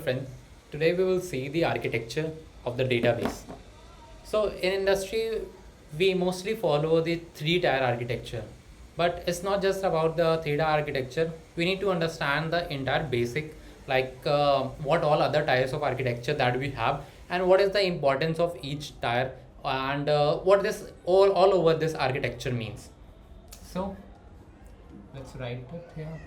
friends. Today we will see the architecture of the database. So in industry, we mostly follow the three-tier architecture, but it's not just about the three-tier architecture. We need to understand the entire basic, like what all other tiers of architecture that we have, and what is the importance of each tier, and what this all over this architecture means. So let's write it here.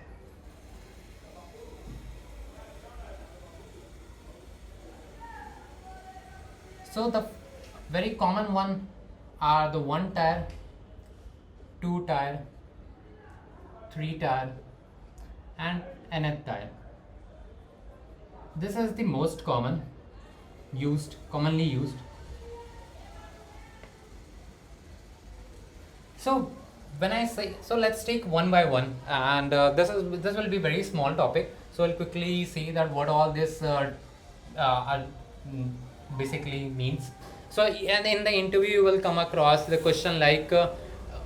So the very common one are the one tier, two tier, three tier, and nth tier. This is the most commonly used. So when I say, so let's take one by one, and this will be very small topic. So I'll quickly see that what all this mm, basically means. So and in the interview you will come across the question like,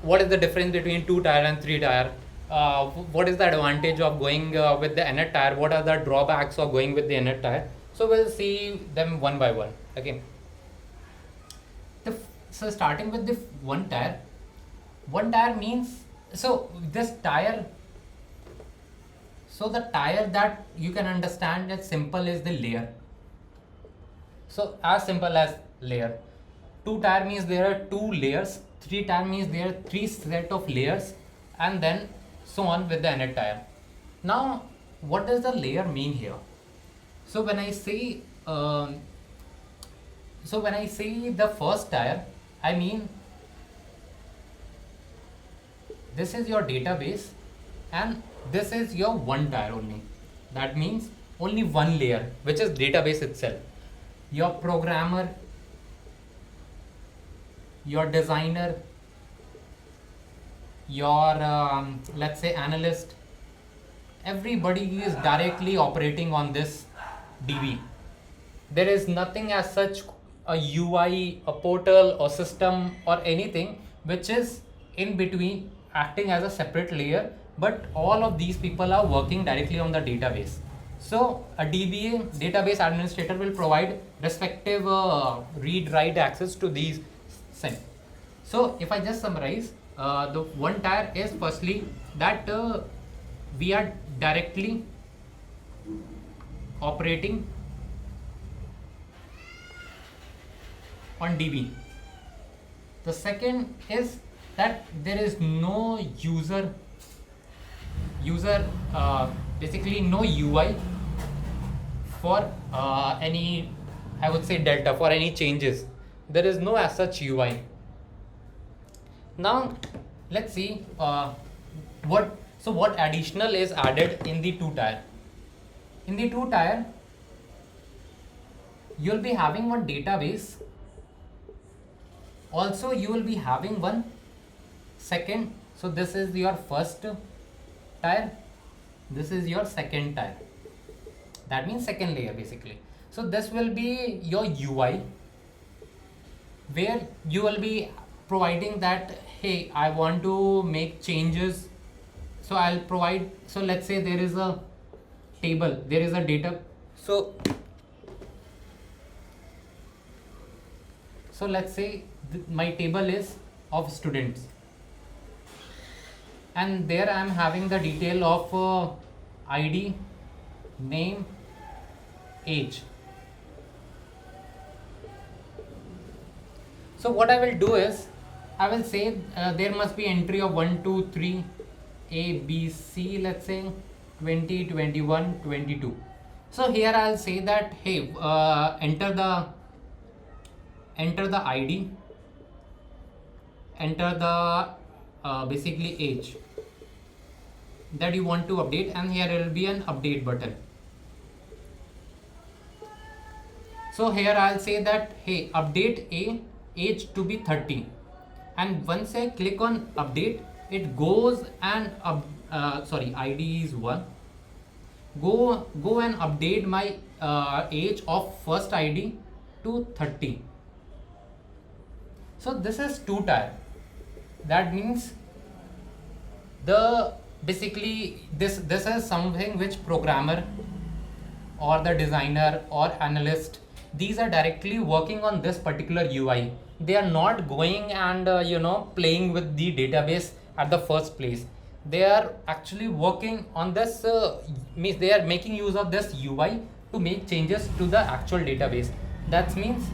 what is the difference between two tier and three tier? What is the advantage of going with the nth tier? What are the drawbacks of going with the nth tier? So we'll see them one by one. Okay. So starting with the one tier means, so this tier, so the tier that you can understand as simple is the layer. So as simple as layer. Two tier means there are two layers. Three tier means there are three set of layers, and then so on with the nth tier. Now, what does the layer mean here? So when I say the first tier, I mean this is your database, and this is your one tier only. That means only one layer, which is database itself. Your programmer, your designer, your let's say analyst, everybody is directly operating on this DB. There is nothing as such a UI, a portal or system or anything which is in between acting as a separate layer, but all of these people are working directly on the database. So a DBA, database administrator, will provide respective read write access to these same. So if I just summarize, the one tier is firstly that we are directly operating on DB. The second is that there is no basically no UI for any, I would say, delta, for any changes. There is no as such UI. Now let's see what additional is added in the two tier. In the two tier, you'll be having one database. Also, you will be having one second. So this is your first tier. This is your second tier. That means second layer basically. So this will be your UI, where you will be providing that, hey, I want to make changes. So I'll provide, so let's say there is a table, there is a data. So let's say my table is of students, and there I am having the detail of ID, name, age. So what I will do is, I will say there must be entry of 1, 2, 3, A, B, C, let's say 20, 21, 22. So here I'll say that, hey, enter the ID, enter the basically age that you want to update, and here will be an update button. So here I'll say that, hey, update A, age to be 30, and once I click on update, it goes and ID is 1, go and update my age of first ID to 30. So this is two tier. That means the basically this is something which programmer or the designer or analyst, these are directly working on this particular UI. They are not going and playing with the database at the first place. They are actually working on this, means they are making use of this UI to make changes to the actual database. That means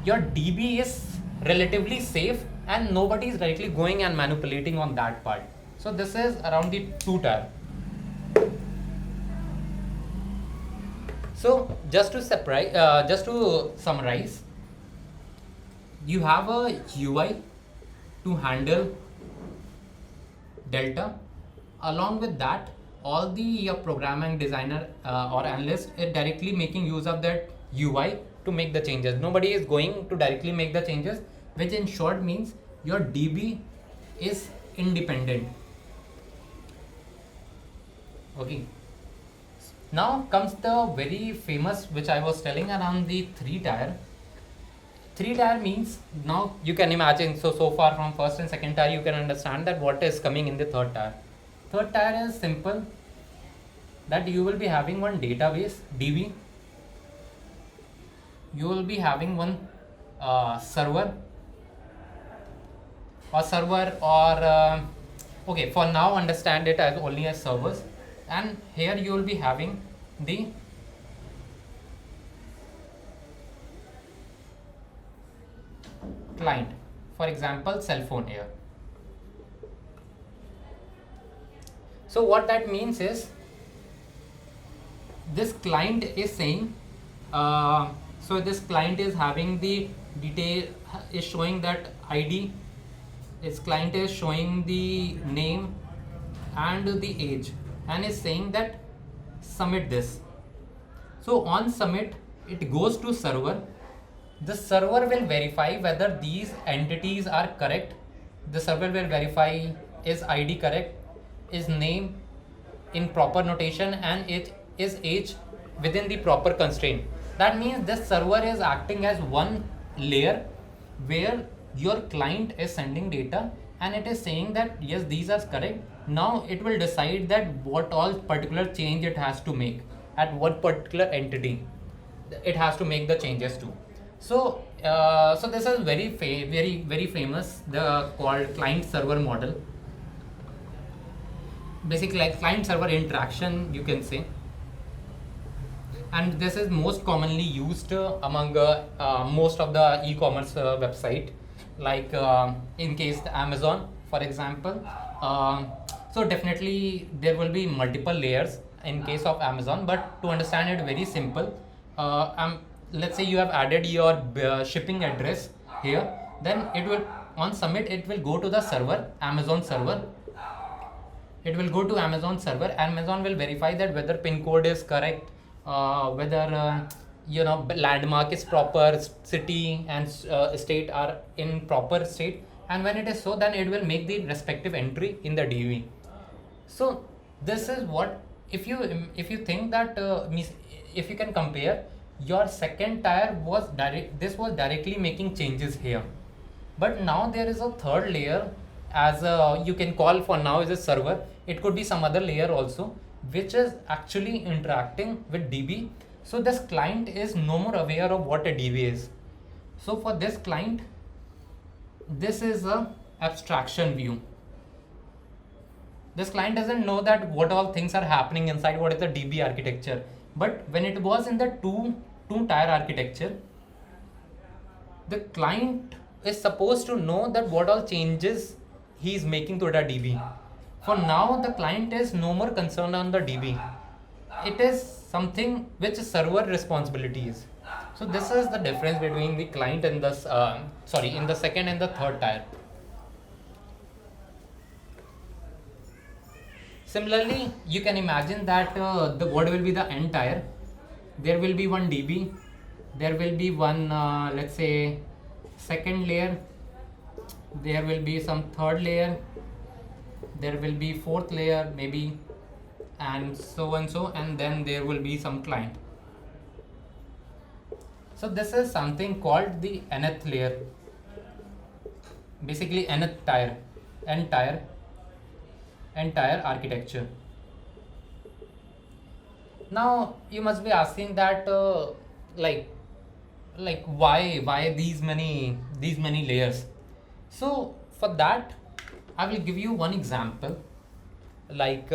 your DB is relatively safe and nobody is directly going and manipulating on that part. So this is around the 2-tier. So just to summarize, you have a UI to handle Delta. Along with that, all the your programming designer or analyst is directly making use of that UI to make the changes. Nobody is going to directly make the changes, which in short means your DB is independent. Okay. Now comes the very famous, which I was telling, around the 3-tier. 3-tier means, now you can imagine, so far from first and second tier you can understand that what is coming in the 3rd tier. 3rd tier is simple, that you will be having one database DB, you will be having one server or okay, for now understand it as only as servers, and here you will be having the client, for example cell phone here. So what that means is, this client is saying, so this client is having the detail, is showing that ID, its client is showing the name and the age, and is saying that submit this. So on submit, it goes to server. The server will verify whether these entities are correct. The server will verify, is ID correct, is name in proper notation, and it is age within the proper constraint. That means this server is acting as one layer where your client is sending data and it is saying that yes, these are correct. Now it will decide that what all particular change it has to make at what particular entity it has to make the changes to. So so this is very famous, the called client server model, basically like client server interaction you can say. And this is most commonly used among most of the e-commerce website, like in case the Amazon for example. So definitely there will be multiple layers in case of Amazon, but to understand it very simple, let's say you have added your shipping address here, then it will on submit, it will go to the server, Amazon server. It will go to Amazon server. Amazon will verify that whether pin code is correct, whether landmark is proper, city and state are in proper state, and when it is so, then it will make the respective entry in the DB. So this is what, if you think that if you can compare, your second tier was directly making changes here, but now there is a third layer, as you can call for now is a server. It could be some other layer also, which is actually interacting with DB. So this client is no more aware of what a DB is. So for this client, this is a abstraction view. This client doesn't know that what all things are happening inside, what is the DB architecture. But when it was in the two-tier architecture, the client is supposed to know that what all changes he is making to the DB. For now, the client is no more concerned on the DB. It is something which server responsibility is. So this is the difference between the client and the in the second and the third tier. Similarly, you can imagine that what will be the n tier. There will be one DB. There will be one let's say second layer. There will be some third layer. There will be fourth layer maybe, and so, and then there will be some client. So this is something called the nth layer, basically nth tier, entire architecture. Now you must be asking that like why these many layers. So for that I will give you one example, like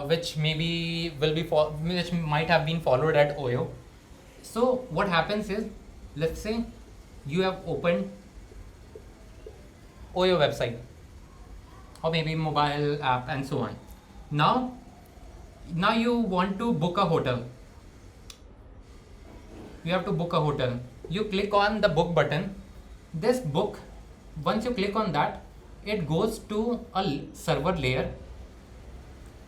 which maybe will be which might have been followed at Oyo. So what happens is, let's say you have opened Oyo website or maybe mobile app and so on. Now you want to book a hotel. You have to book a hotel. You click on the book button. This book, once you click on that, it goes to a server layer,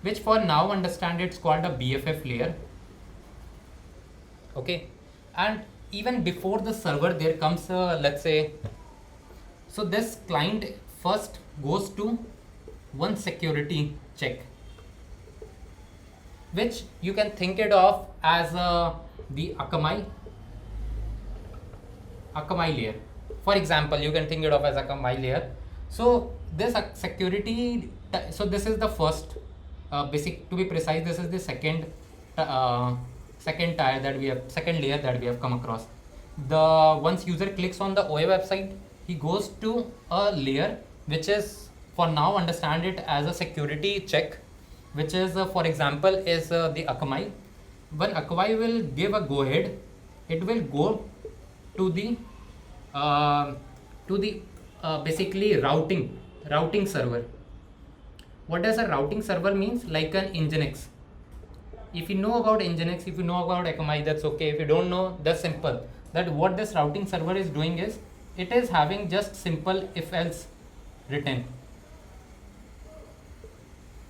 which for now understand it's called a BFF layer. Okay, and even before the server there comes let's say, so this client first goes to one security check, which you can think it of as the Akamai layer. For example, you can think it of as Akamai layer. So this so this is the first basic, to be precise, this is the second tier that we have, second layer that we have come across. The once user clicks on the OA website, he goes to a layer which is, for now understand it as a security check, which is for example is the Akamai. When Akamai will give a go ahead, it will go to the uh, basically routing server. What does a routing server means? Like an Nginx. If you know about Nginx, if you know about Akamai, that's okay. If you don't know, that's simple. That what this routing server is doing is, it is having just simple if else written.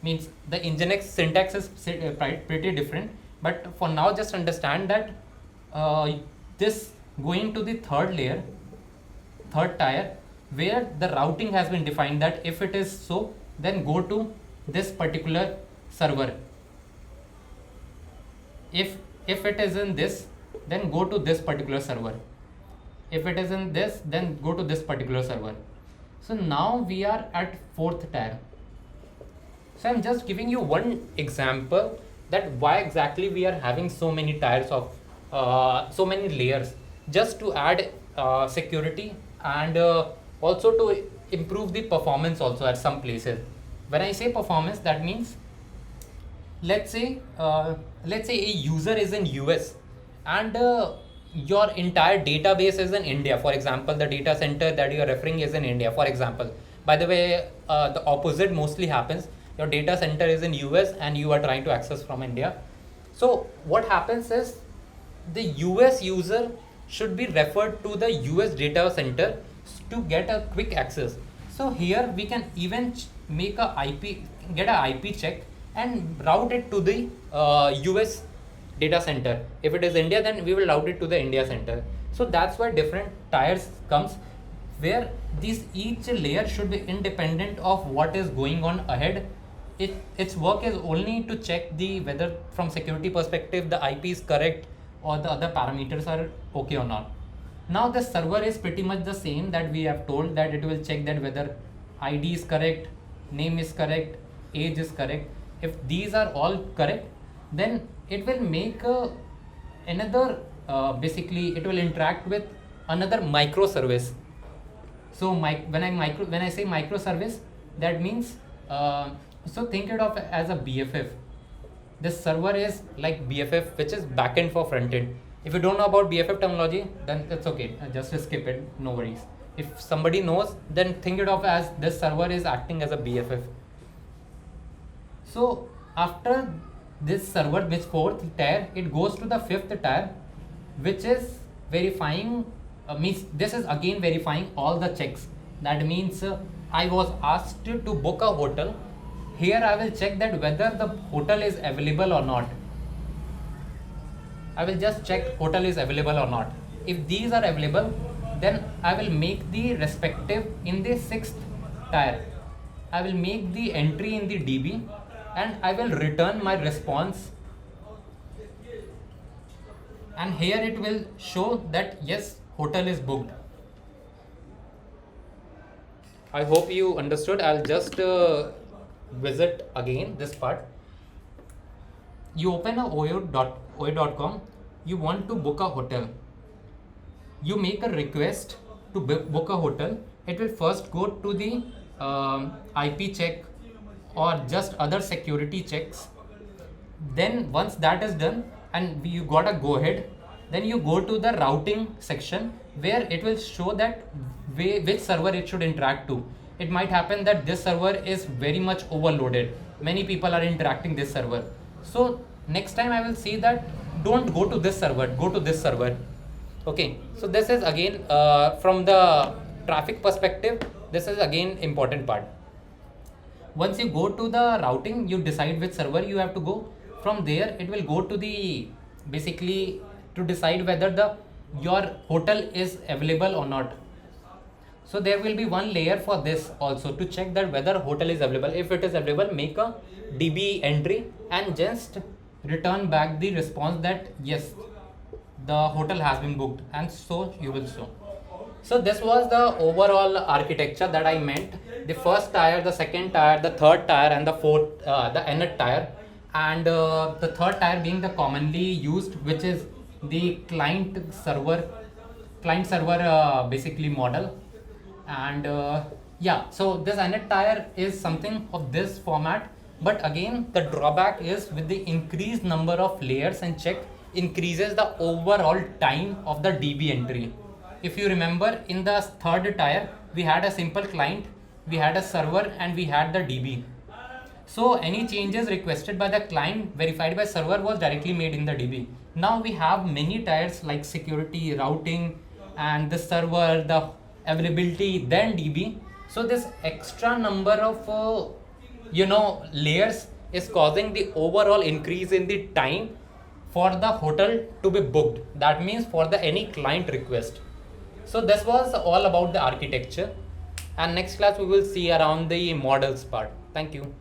Means the Nginx syntax is pretty different, but for now just understand that this going to the third layer, third tier, where the routing has been defined, that if it is so, then go to this particular server. If it is in this, then go to this particular server. If it is in this, then go to this particular server. So now we are at fourth tier. So I'm just giving you one example that why exactly we are having so many tiers of so many layers, just to add security and also to improve the performance also at some places. When I say performance, that means, let's say a user is in US and your entire database is in India. For example, the data center that you are referring is in India, for example. By the way, the opposite mostly happens. Your data center is in US and you are trying to access from India. So what happens is, the US user should be referred to the US data center to get a quick access. So here we can even make a get a IP check and route it to the US data center. If it is India, then we will route it to the India center. So that's why different tiers comes, where each layer should be independent of what is going on ahead. Its work is only to check the whether from security perspective the IP is correct or the other parameters are okay or not. Now the server is pretty much the same, that we have told that it will check that whether ID is correct, name is correct, age is correct. If these are all correct, then it will make another basically it will interact with another microservice. So when I say microservice, that means so think it of as a BFF. This server is like BFF, which is backend for frontend. If you don't know about BFF terminology, then that's okay. Just skip it. No worries. If somebody knows, then think it of as this server is acting as a BFF. So after this server, which fourth tier, it goes to the fifth tier, which is verifying. Means this is again verifying all the checks. That means I was asked to book a hotel. Here I will check that whether the hotel is available or not. I will just check hotel is available or not. If these are available, then I will make the respective in the sixth tier. I will make the entry in the DB and I will return my response. And here it will show that yes, hotel is booked. I hope you understood. I'll just visit again this part. you open a oyo.com, you want to book a hotel, you make a request to book a hotel. It will first go to the IP check or just other security checks. Then once that is done and you got a go ahead, then you go to the routing section where it will show that which server it should interact to. It might happen that this server is very much overloaded, many people are interacting this server. So next time I will say that don't go to this server, go to this server. Okay, so this is again from the traffic perspective, this is again important part. Once you go to the routing, you decide which server you have to go. From there it will go to the basically to decide whether your hotel is available or not. So there will be one layer for this also to check that whether hotel is available. If it is available, make a DB entry and just return back the response that yes, the hotel has been booked, and so you will show. So this was the overall architecture that I meant. The first tier, the second tier, the third tier, and the fourth, the nth tier, and the third tier being the commonly used, which is the client server basically model. And yeah, so this nth tier is something of this format. But again, the drawback is with the increased number of layers and check increases the overall time of the DB entry. If you remember, in the third tier, we had a simple client, we had a server, and we had the DB. So any changes requested by the client verified by server was directly made in the DB. Now we have many tiers like security, routing, and the server, the availability, then DB. So this extra number of layers is causing the overall increase in the time for the hotel to be booked. That means for the any client request. So this was all about the architecture, and next class we will see around the models part. Thank you.